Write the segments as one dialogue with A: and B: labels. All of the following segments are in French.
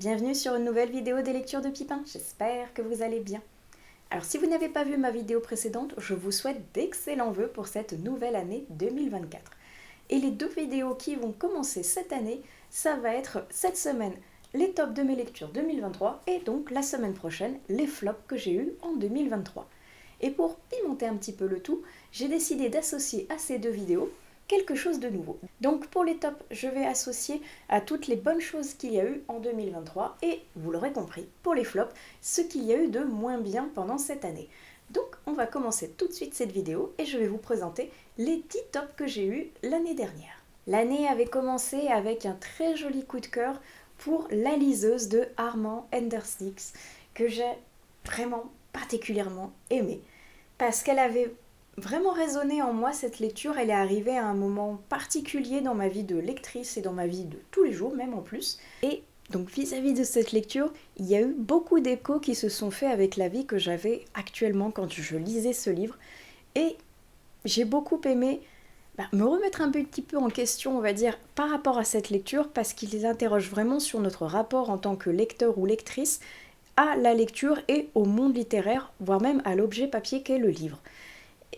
A: bienvenue sur une nouvelle vidéo des lectures de Pipin, j'espère que vous allez bien. Alors si vous n'avez pas vu ma vidéo précédente, je vous souhaite d'excellents vœux pour cette nouvelle année 2024. Et les deux vidéos qui vont commencer cette année, ça va être cette semaine les tops de mes lectures 2023 et donc la semaine prochaine les flops que j'ai eus en 2023. Et pour pimenter un petit peu le tout, j'ai décidé d'associer à ces deux vidéos quelque chose de nouveau. Donc pour les tops, je vais associer à toutes les bonnes choses qu'il y a eu en 2023 et, vous l'aurez compris, pour les flops, ce qu'il y a eu de moins bien pendant cette année. Donc on va commencer tout de suite cette vidéo et je vais vous présenter les 10 tops que j'ai eus l'année dernière. L'année avait commencé avec un très joli coup de cœur pour La liseuse de Armand Enderstix que j'ai vraiment particulièrement aimé parce qu'elle avait vraiment résonné en moi. Cette lecture, elle est arrivée à un moment particulier dans ma vie de lectrice et dans ma vie de tous les jours même en plus. Et donc vis-à-vis de cette lecture, il y a eu beaucoup d'échos qui se sont faits avec la vie que j'avais actuellement quand je lisais ce livre. Et j'ai beaucoup aimé me remettre un petit peu en question, on va dire, par rapport à cette lecture, parce qu'il interroge vraiment sur notre rapport en tant que lecteur ou lectrice à la lecture et au monde littéraire, voire même à l'objet papier qu'est le livre.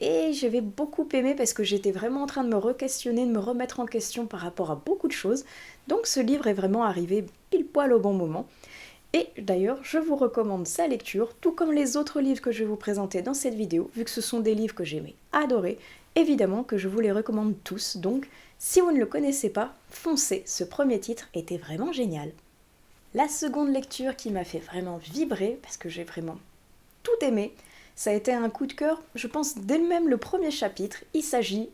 A: Et j'avais beaucoup aimé parce que j'étais vraiment en train de me re-questionner, de me remettre en question par rapport à beaucoup de choses. Donc ce livre est vraiment arrivé pile poil au bon moment. Et d'ailleurs, je vous recommande sa lecture, tout comme les autres livres que je vais vous présenter dans cette vidéo, vu que ce sont des livres que j'aimais adorer. Évidemment que je vous les recommande tous, donc si vous ne le connaissez pas, foncez, ce premier titre était vraiment génial. La seconde lecture qui m'a fait vraiment vibrer, parce que j'ai vraiment tout aimé, ça a été un coup de cœur, je pense dès même le premier chapitre, il s'agit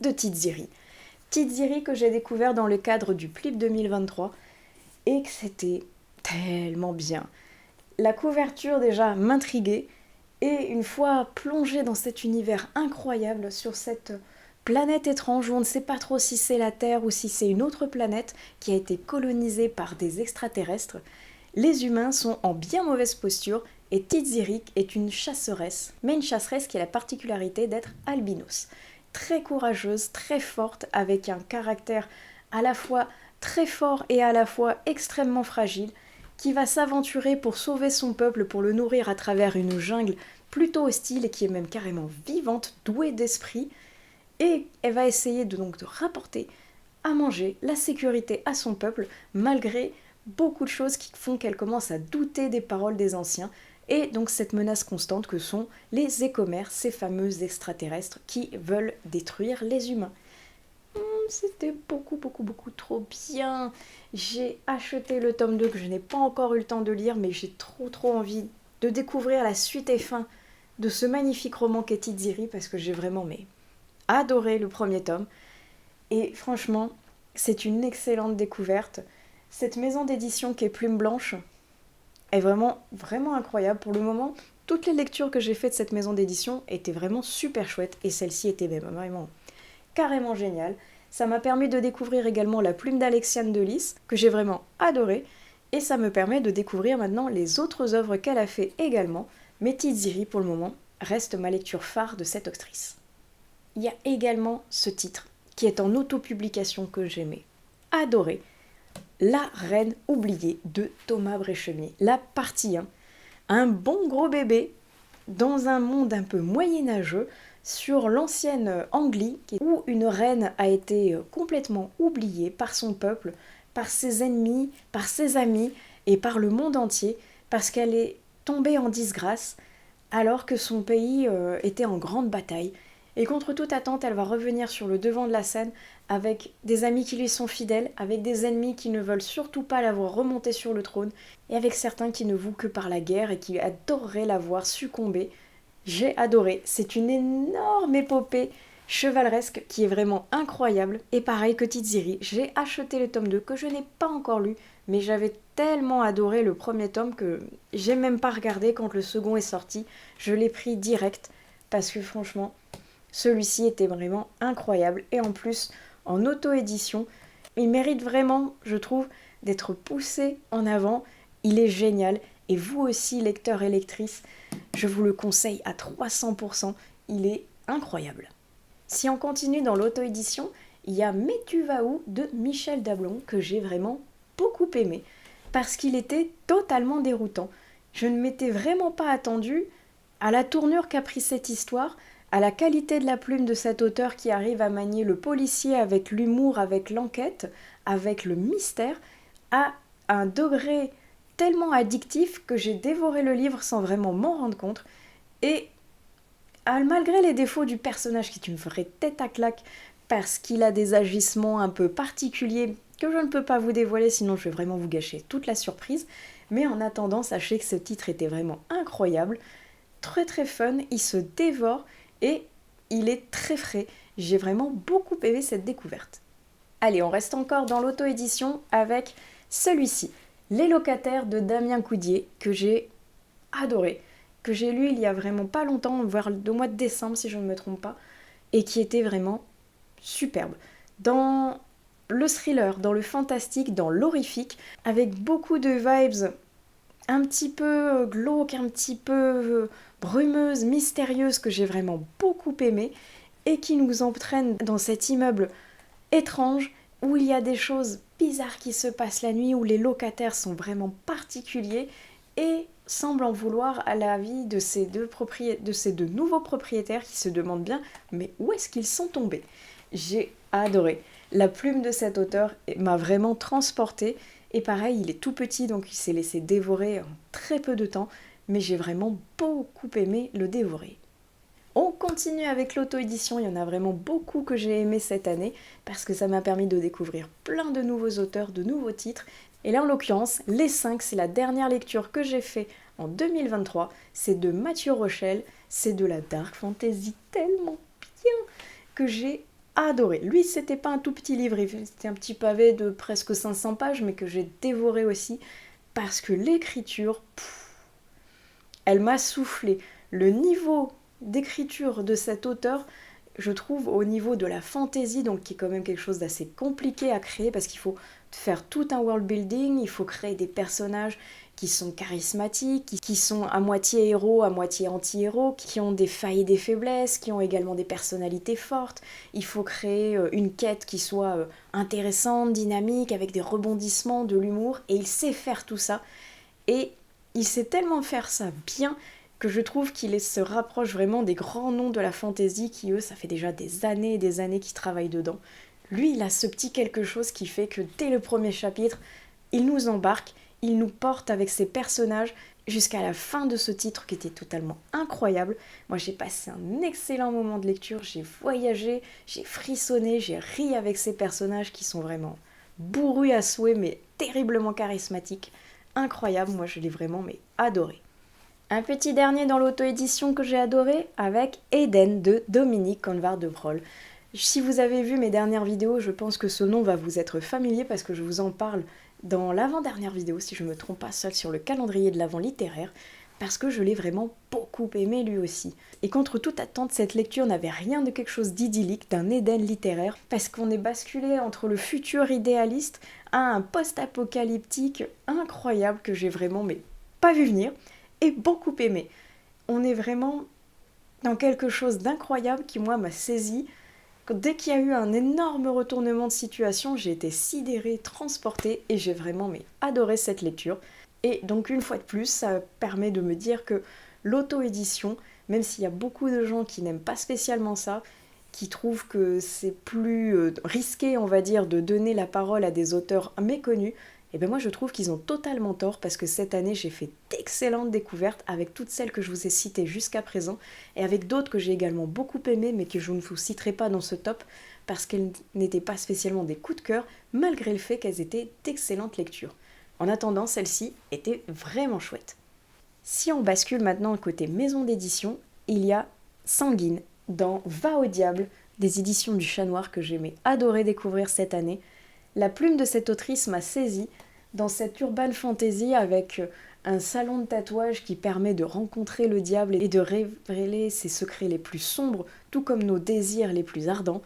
A: de Tiziri. Tiziri que j'ai découvert dans le cadre du PLIP 2023 et que c'était tellement bien. La couverture déjà m'intriguait et une fois plongée dans cet univers incroyable sur cette planète étrange où on ne sait pas trop si c'est la Terre ou si c'est une autre planète qui a été colonisée par des extraterrestres, les humains sont en bien mauvaise posture et Tiziri est une chasseresse, mais une chasseresse qui a la particularité d'être albinos. Très courageuse, très forte, avec un caractère à la fois très fort et à la fois extrêmement fragile, qui va s'aventurer pour sauver son peuple, pour le nourrir à travers une jungle plutôt hostile et qui est même carrément vivante, douée d'esprit, et elle va essayer de rapporter à manger, la sécurité à son peuple, malgré beaucoup de choses qui font qu'elle commence à douter des paroles des anciens, et donc cette menace constante que sont les écomères, ces fameux extraterrestres qui veulent détruire les humains. C'était beaucoup trop bien. J'ai acheté le tome 2 que je n'ai pas encore eu le temps de lire, mais j'ai trop envie de découvrir la suite et fin de ce magnifique roman qu'est Tiziri, parce que j'ai vraiment adoré le premier tome. Et franchement, c'est une excellente découverte. Cette maison d'édition qui est Plume Blanche est vraiment incroyable. Pour le moment, toutes les lectures que j'ai faites de cette maison d'édition étaient vraiment super chouettes et celle-ci était même vraiment carrément géniale. Ça m'a permis de découvrir également La Plume d'Alexiane de Lys, que j'ai vraiment adoré, et ça me permet de découvrir maintenant les autres œuvres qu'elle a fait également, mais Tiziri pour le moment reste ma lecture phare de cette autrice. Il y a également ce titre qui est en autopublication que j'aimais adoré, La Reine oubliée de Thomas Bréchemier, la partie 1. Un bon gros bébé dans un monde un peu moyenâgeux sur l'ancienne Anglie où une reine a été complètement oubliée par son peuple, par ses ennemis, par ses amis et par le monde entier parce qu'elle est tombée en disgrâce alors que son pays était en grande bataille. Et contre toute attente, elle va revenir sur le devant de la scène avec des amis qui lui sont fidèles, avec des ennemis qui ne veulent surtout pas la voir remonter sur le trône, et avec certains qui ne vouent que par la guerre et qui adoreraient la voir succomber. J'ai adoré, c'est une énorme épopée chevaleresque qui est vraiment incroyable, et pareil que Tiziri, j'ai acheté le tome 2 que je n'ai pas encore lu, mais j'avais tellement adoré le premier tome que j'ai même pas regardé quand le second est sorti, je l'ai pris direct, parce que franchement, celui-ci était vraiment incroyable, et en plus, en auto-édition, il mérite vraiment, je trouve, d'être poussé en avant, il est génial, et vous aussi, lecteurs et lectrices, je vous le conseille à 300%, il est incroyable. Si on continue dans l'auto-édition, il y a Mais tu vas où de Michel Dablon que j'ai vraiment beaucoup aimé. parce qu'il était totalement déroutant. Je ne m'étais vraiment pas attendue à la tournure qu'a pris cette histoire, à la qualité de la plume de cet auteur qui arrive à manier le policier avec l'humour, avec l'enquête, avec le mystère, à un degré tellement addictif que j'ai dévoré le livre sans vraiment m'en rendre compte. Et malgré les défauts du personnage qui est une vraie tête à claque, parce qu'il a des agissements un peu particuliers que je ne peux pas vous dévoiler, sinon je vais vraiment vous gâcher toute la surprise. Mais en attendant, sachez que ce titre était vraiment incroyable, très très fun, il se dévore et il est très frais. J'ai vraiment beaucoup aimé cette découverte. Allez, on reste encore dans l'auto-édition avec celui-ci, Les locataires de Damien Coudier, que j'ai adoré, que j'ai lu il y a vraiment pas longtemps, voire au mois de décembre si je ne me trompe pas, et qui était vraiment superbe. Dans le thriller, dans le fantastique, dans l'horrifique, avec beaucoup de vibes un petit peu glauques, un petit peu brumeuses, mystérieuses, que j'ai vraiment beaucoup aimé, et qui nous entraînent dans cet immeuble étrange, où il y a des choses bizarres qui se passent la nuit, où les locataires sont vraiment particuliers, et semblent en vouloir à la vie de ces deux nouveaux propriétaires qui se demandent bien mais où est-ce qu'ils sont tombés. J'ai adoré. La plume de cet auteur m'a vraiment transportée. Et pareil, il est tout petit, donc il s'est laissé dévorer en très peu de temps, mais j'ai vraiment beaucoup aimé le dévorer. On continue avec l'auto-édition, il y en a vraiment beaucoup que j'ai aimé cette année, parce que ça m'a permis de découvrir plein de nouveaux auteurs, de nouveaux titres. Et là, en l'occurrence, Les 5, c'est la dernière lecture que j'ai faite en 2023. C'est de Mathieu Rochel, c'est de la dark fantasy tellement bien que j'ai adoré. Lui, c'était pas un tout petit livre, c'était un petit pavé de presque 500 pages, mais que j'ai dévoré aussi, parce que l'écriture, elle m'a soufflé. Le niveau d'écriture de cet auteur, je trouve, au niveau de la fantaisie, donc qui est quand même quelque chose d'assez compliqué à créer, parce qu'il faut faire tout un world building, il faut créer des personnages qui sont charismatiques, qui sont à moitié héros, à moitié anti-héros, qui ont des failles et des faiblesses, qui ont également des personnalités fortes. Il faut créer une quête qui soit intéressante, dynamique, avec des rebondissements, de l'humour, et il sait faire tout ça. Et il sait tellement faire ça bien que je trouve qu'il se rapproche vraiment des grands noms de la fantaisie qui, eux, ça fait déjà des années et des années qu'ils travaillent dedans. Lui, il a ce petit quelque chose qui fait que dès le premier chapitre, il nous embarque, il nous porte avec ses personnages jusqu'à la fin de ce titre qui était totalement incroyable. Moi, j'ai passé un excellent moment de lecture, j'ai voyagé, j'ai frissonné, j'ai ri avec ces personnages qui sont vraiment bourrus à souhait, mais terriblement charismatiques. Incroyable, moi je l'ai vraiment adoré. Un petit dernier dans l'auto-édition que j'ai adoré avec Eden de Dominique Convard de Broglie. Si vous avez vu mes dernières vidéos, je pense que ce nom va vous être familier parce que je vous en parle dans l'avant-dernière vidéo, si je ne me trompe pas, seule sur le calendrier de l'Avent littéraire, parce que je l'ai vraiment beaucoup aimé lui aussi. Et contre toute attente, cette lecture n'avait rien de quelque chose d'idyllique, d'un Éden littéraire, parce qu'on est basculé entre le futur idéaliste à un post-apocalyptique incroyable que j'ai vraiment pas vu venir, et beaucoup aimé. On est vraiment dans quelque chose d'incroyable qui, moi, m'a saisi. Dès qu'il y a eu un énorme retournement de situation, j'ai été sidérée, transportée, et j'ai vraiment adoré cette lecture. Et donc une fois de plus, ça permet de me dire que l'auto-édition, même s'il y a beaucoup de gens qui n'aiment pas spécialement ça, qui trouvent que c'est plus risqué, on va dire, de donner la parole à des auteurs méconnus, et bien moi je trouve qu'ils ont totalement tort parce que cette année j'ai fait d'excellentes découvertes avec toutes celles que je vous ai citées jusqu'à présent et avec d'autres que j'ai également beaucoup aimées mais que je ne vous citerai pas dans ce top parce qu'elles n'étaient pas spécialement des coups de cœur malgré le fait qu'elles étaient d'excellentes lectures. En attendant, celle-ci était vraiment chouette. Si on bascule maintenant côté maison d'édition, il y a Sanguine dans Va au diable des éditions du Chat Noir que j'ai adoré découvrir cette année. La plume de cette autrice m'a saisie dans cette urban fantasy avec un salon de tatouage qui permet de rencontrer le diable et de révéler ses secrets les plus sombres, tout comme nos désirs les plus ardents.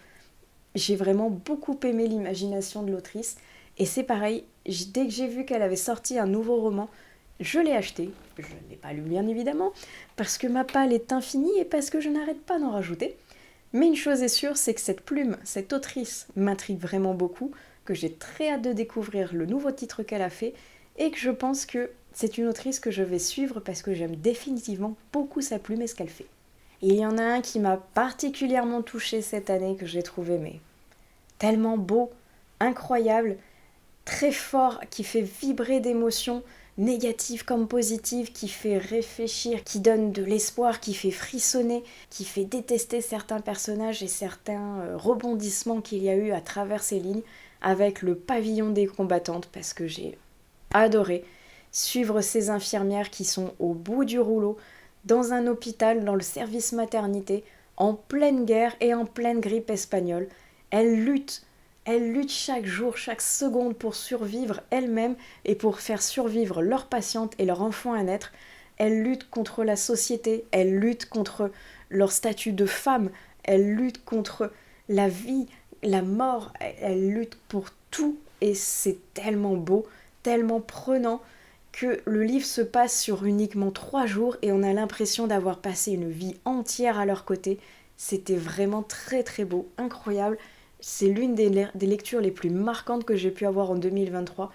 A: J'ai vraiment beaucoup aimé l'imagination de l'autrice et c'est pareil, dès que j'ai vu qu'elle avait sorti un nouveau roman, je l'ai acheté. Je ne l'ai pas lu bien évidemment, parce que ma palle est infinie et parce que je n'arrête pas d'en rajouter. Mais une chose est sûre, c'est que cette plume, cette autrice m'intrigue vraiment beaucoup, que j'ai très hâte de découvrir le nouveau titre qu'elle a fait, et que je pense que c'est une autrice que je vais suivre parce que j'aime définitivement beaucoup sa plume et ce qu'elle fait. Et il y en a un qui m'a particulièrement touchée cette année que j'ai trouvé tellement beau, incroyable, très fort, qui fait vibrer d'émotions négatives comme positives, qui fait réfléchir, qui donne de l'espoir, qui fait frissonner, qui fait détester certains personnages et certains rebondissements qu'il y a eu à travers ces lignes, avec le pavillon des combattantes, parce que j'ai adoré suivre ces infirmières qui sont au bout du rouleau, dans un hôpital, dans le service maternité, en pleine guerre et en pleine grippe espagnole. Elles luttent chaque jour, chaque seconde pour survivre elles-mêmes et pour faire survivre leurs patientes et leurs enfants à naître. Elles luttent contre la société, elles luttent contre leur statut de femme, elles luttent contre la vie, la mort, elles luttent pour tout et c'est tellement beau, tellement prenant que le livre se passe sur uniquement 3 jours et on a l'impression d'avoir passé une vie entière à leur côté. C'était vraiment très très beau, incroyable. C'est l'une des lectures les plus marquantes que j'ai pu avoir en 2023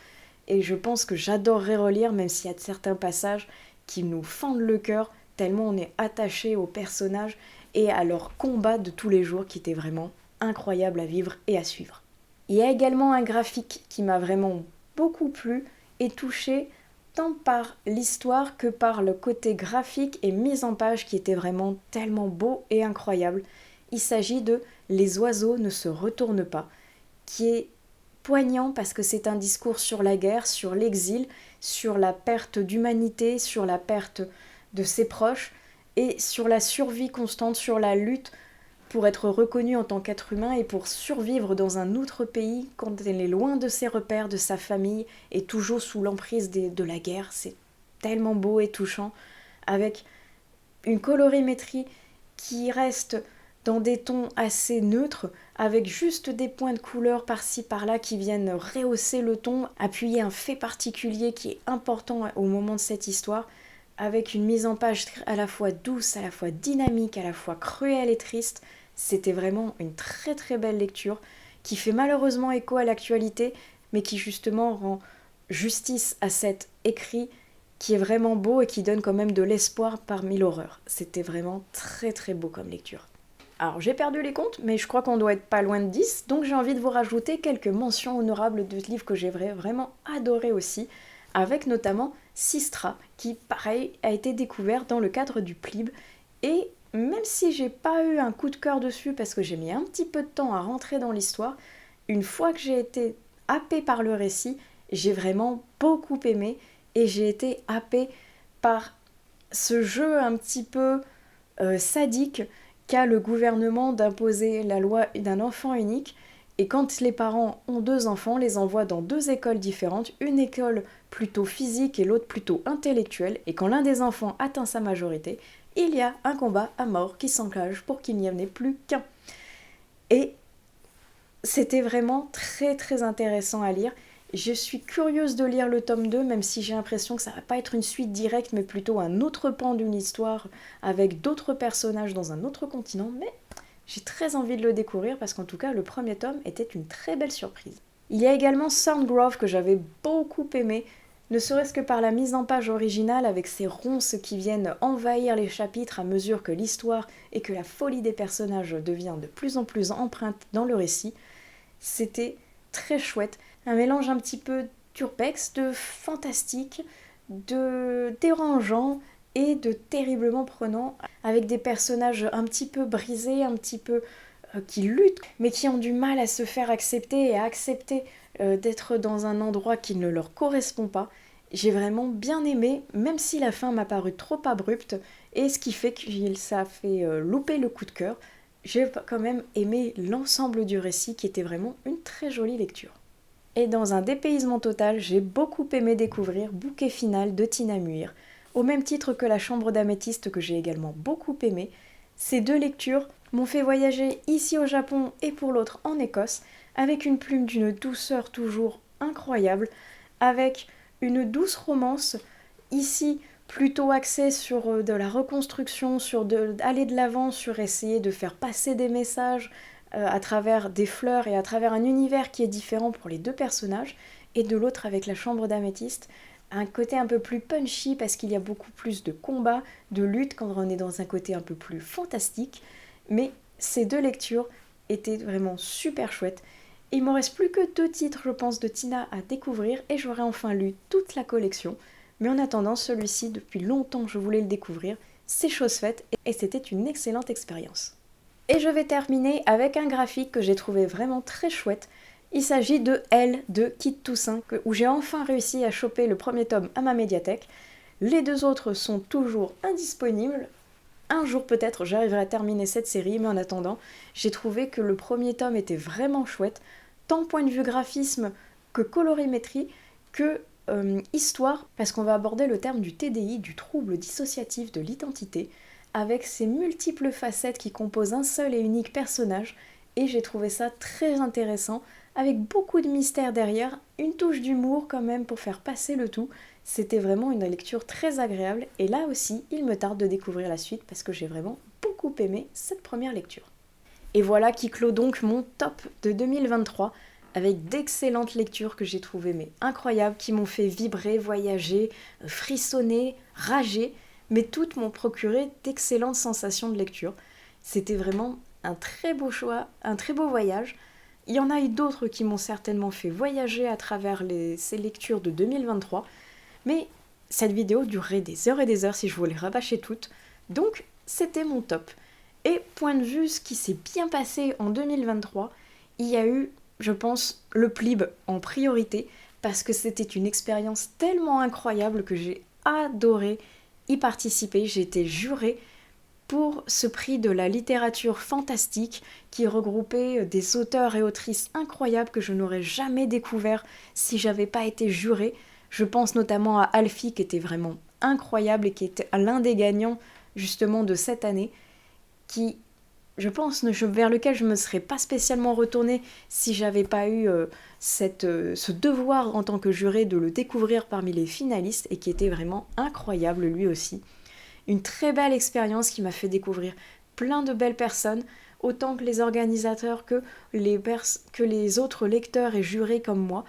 A: et je pense que j'adorerais relire même s'il y a certains passages qui nous fendent le cœur tellement on est attaché aux personnages et à leur combat de tous les jours qui était vraiment incroyable à vivre et à suivre. Il y a également un graphique qui m'a vraiment beaucoup plu et touché tant par l'histoire que par le côté graphique et mise en page qui était vraiment tellement beau et incroyable. Il s'agit de Les oiseaux ne se retournent pas, qui est poignant parce que c'est un discours sur la guerre, sur l'exil, sur la perte d'humanité, sur la perte de ses proches et sur la survie constante, sur la lutte pour être reconnu en tant qu'être humain et pour survivre dans un autre pays quand elle est loin de ses repères, de sa famille et toujours sous l'emprise de la guerre. C'est tellement beau et touchant, avec une colorimétrie qui reste dans des tons assez neutres, avec juste des points de couleur par-ci par-là qui viennent rehausser le ton, appuyer un fait particulier qui est important au moment de cette histoire, avec une mise en page à la fois douce, à la fois dynamique, à la fois cruelle et triste. C'était vraiment une très très belle lecture qui fait malheureusement écho à l'actualité, mais qui justement rend justice à cet écrit qui est vraiment beau et qui donne quand même de l'espoir parmi l'horreur. C'était vraiment très très beau comme lecture. Alors j'ai perdu les comptes, mais je crois qu'on doit être pas loin de 10, donc j'ai envie de vous rajouter quelques mentions honorables de livres que j'ai vraiment adoré aussi, avec notamment Sistra, qui pareil a été découvert dans le cadre du PLIB, et même si j'ai pas eu un coup de cœur dessus parce que j'ai mis un petit peu de temps à rentrer dans l'histoire, une fois que j'ai été happée par le récit, j'ai vraiment beaucoup aimé et j'ai été happée par ce jeu un petit peu sadique qu'a le gouvernement d'imposer la loi d'un enfant unique. Et quand les parents ont 2 enfants, les envoient dans 2 écoles différentes, une école plutôt physique et l'autre plutôt intellectuelle, et quand l'un des enfants atteint sa majorité, il y a un combat à mort qui s'enclenche pour qu'il n'y en ait plus qu'un. Et c'était vraiment très très intéressant à lire. Je suis curieuse de lire le tome 2, même si j'ai l'impression que ça va pas être une suite directe, mais plutôt un autre pan d'une histoire avec d'autres personnages dans un autre continent, mais j'ai très envie de le découvrir parce qu'en tout cas, le premier tome était une très belle surprise. Il y a également Soundgrove que j'avais beaucoup aimé, ne serait-ce que par la mise en page originale avec ces ronces qui viennent envahir les chapitres à mesure que l'histoire et que la folie des personnages devient de plus en plus empreinte dans le récit. C'était très chouette, un mélange un petit peu d'urbex, de fantastique, de dérangeant et de terriblement prenant, avec des personnages un petit peu brisés, un petit peu qui luttent, mais qui ont du mal à se faire accepter et à accepter d'être dans un endroit qui ne leur correspond pas. J'ai vraiment bien aimé, même si la fin m'a paru trop abrupte, et ce qui fait que ça a fait louper le coup de cœur. J'ai quand même aimé l'ensemble du récit qui était vraiment une très jolie lecture. Et dans un dépaysement total, j'ai beaucoup aimé découvrir Bouquet final de Tina Muir, au même titre que La Chambre d'améthyste que j'ai également beaucoup aimé. Ces 2 lectures m'ont fait voyager ici au Japon et pour l'autre en Écosse, avec une plume d'une douceur toujours incroyable, avec une douce romance, ici plutôt axée sur de la reconstruction, sur aller de l'avant, sur essayer de faire passer des messages à travers des fleurs et à travers un univers qui est différent pour les 2 personnages, et de l'autre avec La Chambre d'améthyste, un côté un peu plus punchy parce qu'il y a beaucoup plus de combats, de luttes quand on est dans un côté un peu plus fantastique. Mais ces deux lectures étaient vraiment super chouettes. Il me reste plus que 2 titres, je pense, de Tina à découvrir et j'aurai enfin lu toute la collection. Mais en attendant, celui-ci, depuis longtemps je voulais le découvrir, c'est chose faite et c'était une excellente expérience. Et je vais terminer avec un graphique que j'ai trouvé vraiment très chouette. Il s'agit de Elle de Kit Toussaint, où j'ai enfin réussi à choper le premier tome à ma médiathèque. Les 2 autres sont toujours indisponibles. Un jour peut-être j'arriverai à terminer cette série, mais en attendant, j'ai trouvé que le premier tome était vraiment chouette, tant point de vue graphisme que colorimétrie, que histoire, parce qu'on va aborder le terme du TDI, du trouble dissociatif de l'identité, avec ses multiples facettes qui composent un seul et unique personnage, et j'ai trouvé ça très intéressant, avec beaucoup de mystère derrière, une touche d'humour quand même pour faire passer le tout. C'était vraiment une lecture très agréable, et là aussi, il me tarde de découvrir la suite parce que j'ai vraiment beaucoup aimé cette première lecture. Et voilà qui clôt donc mon top de 2023, avec d'excellentes lectures que j'ai trouvées mais incroyables, qui m'ont fait vibrer, voyager, frissonner, rager, mais toutes m'ont procuré d'excellentes sensations de lecture. C'était vraiment un très beau choix, un très beau voyage. Il y en a eu d'autres qui m'ont certainement fait voyager à travers ces lectures de 2023, mais cette vidéo durerait des heures et des heures si je voulais rabâcher toutes, donc c'était mon top. Et point de vue ce qui s'est bien passé en 2023, il y a eu, je pense, le PLIB en priorité, parce que c'était une expérience tellement incroyable que j'ai adoré y participer. J'ai été jurée pour ce prix de la littérature fantastique qui regroupait des auteurs et autrices incroyables que je n'aurais jamais découvert si j'avais pas été jurée. Je pense notamment à Alfie qui était vraiment incroyable et qui était l'un des gagnants justement de cette année, qui, je pense, vers lequel je ne me serais pas spécialement retournée si j'avais pas eu ce devoir en tant que juré de le découvrir parmi les finalistes et qui était vraiment incroyable lui aussi. Une très belle expérience qui m'a fait découvrir plein de belles personnes, autant que les organisateurs que les autres lecteurs et jurés comme moi.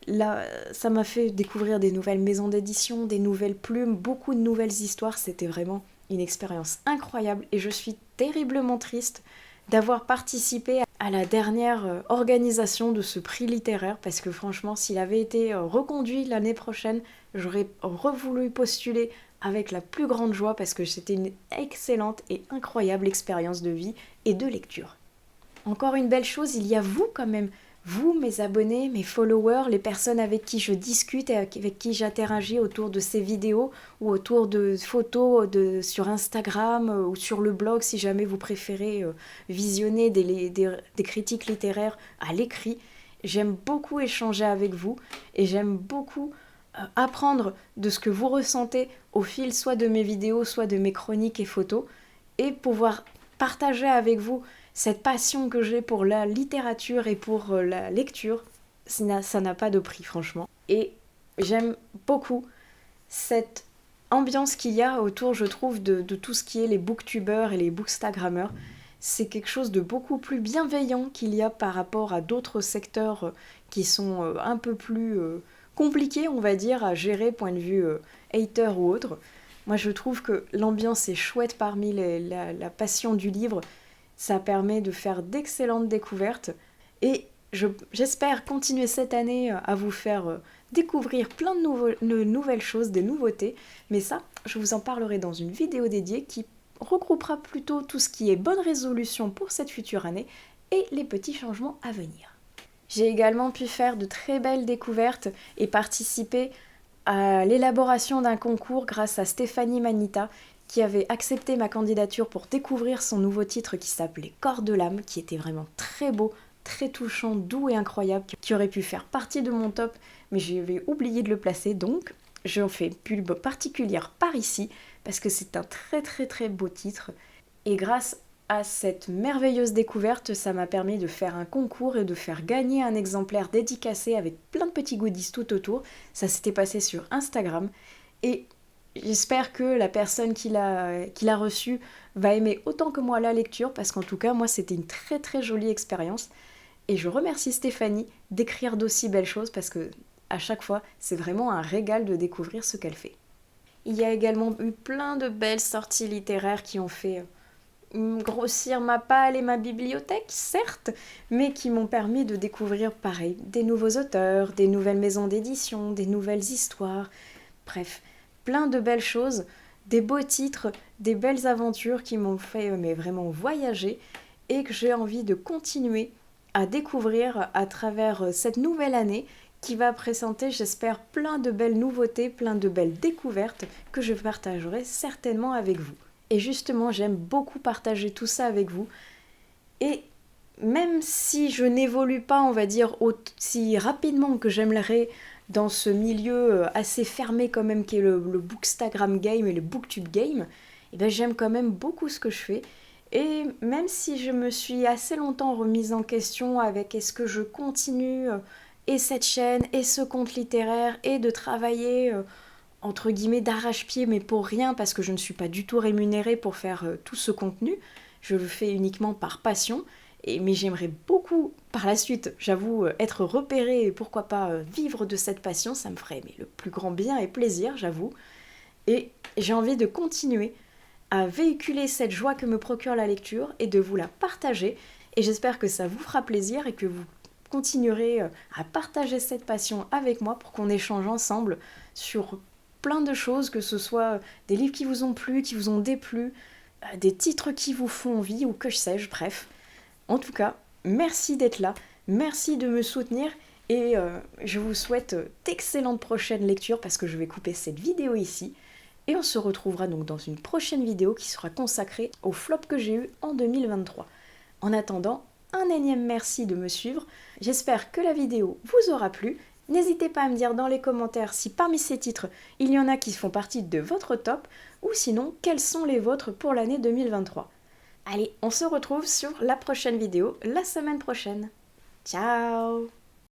A: Là, ça m'a fait découvrir des nouvelles maisons d'édition, des nouvelles plumes, beaucoup de nouvelles histoires. C'était vraiment une expérience incroyable et je suis terriblement triste d'avoir participé à la dernière organisation de ce prix littéraire parce que franchement, s'il avait été reconduit l'année prochaine, j'aurais revoulu postuler avec la plus grande joie parce que c'était une excellente et incroyable expérience de vie et de lecture. Encore une belle chose, il y a vous quand même, vous, mes abonnés, mes followers, les personnes avec qui je discute et avec qui j'interagis autour de ces vidéos ou autour de photos sur Instagram ou sur le blog si jamais vous préférez visionner des critiques littéraires à l'écrit. J'aime beaucoup échanger avec vous et j'aime beaucoup apprendre de ce que vous ressentez au fil soit de mes vidéos, soit de mes chroniques et photos et pouvoir partager avec vous cette passion que j'ai pour la littérature et pour la lecture, ça n'a pas de prix franchement. Et j'aime beaucoup cette ambiance qu'il y a autour, je trouve, de tout ce qui est les booktubeurs et les bookstagrammeurs. C'est quelque chose de beaucoup plus bienveillant qu'il y a par rapport à d'autres secteurs qui sont un peu plus compliqués, on va dire, à gérer point de vue hater ou autre. Moi, je trouve que l'ambiance est chouette parmi la passion du livre. Ça permet de faire d'excellentes découvertes et j'espère continuer cette année à vous faire découvrir plein de nouvelles choses, des nouveautés. Mais ça, je vous en parlerai dans une vidéo dédiée qui regroupera plutôt tout ce qui est bonne résolution pour cette future année et les petits changements à venir. J'ai également pu faire de très belles découvertes et participer à l'élaboration d'un concours grâce à Stéphanie Manita qui avait accepté ma candidature pour découvrir son nouveau titre qui s'appelait Corps de l'âme, qui était vraiment très beau, très touchant, doux et incroyable, qui aurait pu faire partie de mon top, mais j'avais oublié de le placer, donc j'en fais une pub particulière par ici, parce que c'est un très très très beau titre, et grâce à cette merveilleuse découverte, ça m'a permis de faire un concours et de faire gagner un exemplaire dédicacé avec plein de petits goodies tout autour. Ça s'était passé sur Instagram, et j'espère que la personne qui l'a reçu va aimer autant que moi la lecture, parce qu'en tout cas, moi, c'était une très très jolie expérience. Et je remercie Stéphanie d'écrire d'aussi belles choses, parce que à chaque fois, c'est vraiment un régal de découvrir ce qu'elle fait. Il y a également eu plein de belles sorties littéraires qui ont fait grossir ma palle et ma bibliothèque, certes, mais qui m'ont permis de découvrir, pareil, des nouveaux auteurs, des nouvelles maisons d'édition, des nouvelles histoires, bref, plein de belles choses, des beaux titres, des belles aventures qui m'ont fait mais vraiment voyager et que j'ai envie de continuer à découvrir à travers cette nouvelle année qui va présenter, j'espère, plein de belles nouveautés, plein de belles découvertes que je partagerai certainement avec vous. Et justement, j'aime beaucoup partager tout ça avec vous. Et même si je n'évolue pas, on va dire, aussi rapidement que j'aimerais dans ce milieu assez fermé quand même qui est le Bookstagram game et le Booktube game, et ben j'aime quand même beaucoup ce que je fais. Et même si je me suis assez longtemps remise en question avec est-ce que je continue et cette chaîne et ce compte littéraire et de travailler entre guillemets d'arrache-pied mais pour rien parce que je ne suis pas du tout rémunérée pour faire tout ce contenu, je le fais uniquement par passion. Mais j'aimerais beaucoup par la suite, j'avoue, être repérée et pourquoi pas vivre de cette passion, ça me ferait le plus grand bien et plaisir, j'avoue. Et j'ai envie de continuer à véhiculer cette joie que me procure la lecture et de vous la partager. Et j'espère que ça vous fera plaisir et que vous continuerez à partager cette passion avec moi pour qu'on échange ensemble sur plein de choses, que ce soit des livres qui vous ont plu, qui vous ont déplu, des titres qui vous font envie ou que sais-je, bref. En tout cas, merci d'être là, merci de me soutenir et je vous souhaite d'excellentes prochaines lectures parce que je vais couper cette vidéo ici. Et on se retrouvera donc dans une prochaine vidéo qui sera consacrée au flop que j'ai eu en 2023. En attendant, un énième merci de me suivre. J'espère que la vidéo vous aura plu. N'hésitez pas à me dire dans les commentaires si parmi ces titres, il y en a qui font partie de votre top ou sinon quels sont les vôtres pour l'année 2023. Allez, on se retrouve sur la prochaine vidéo la semaine prochaine. Ciao!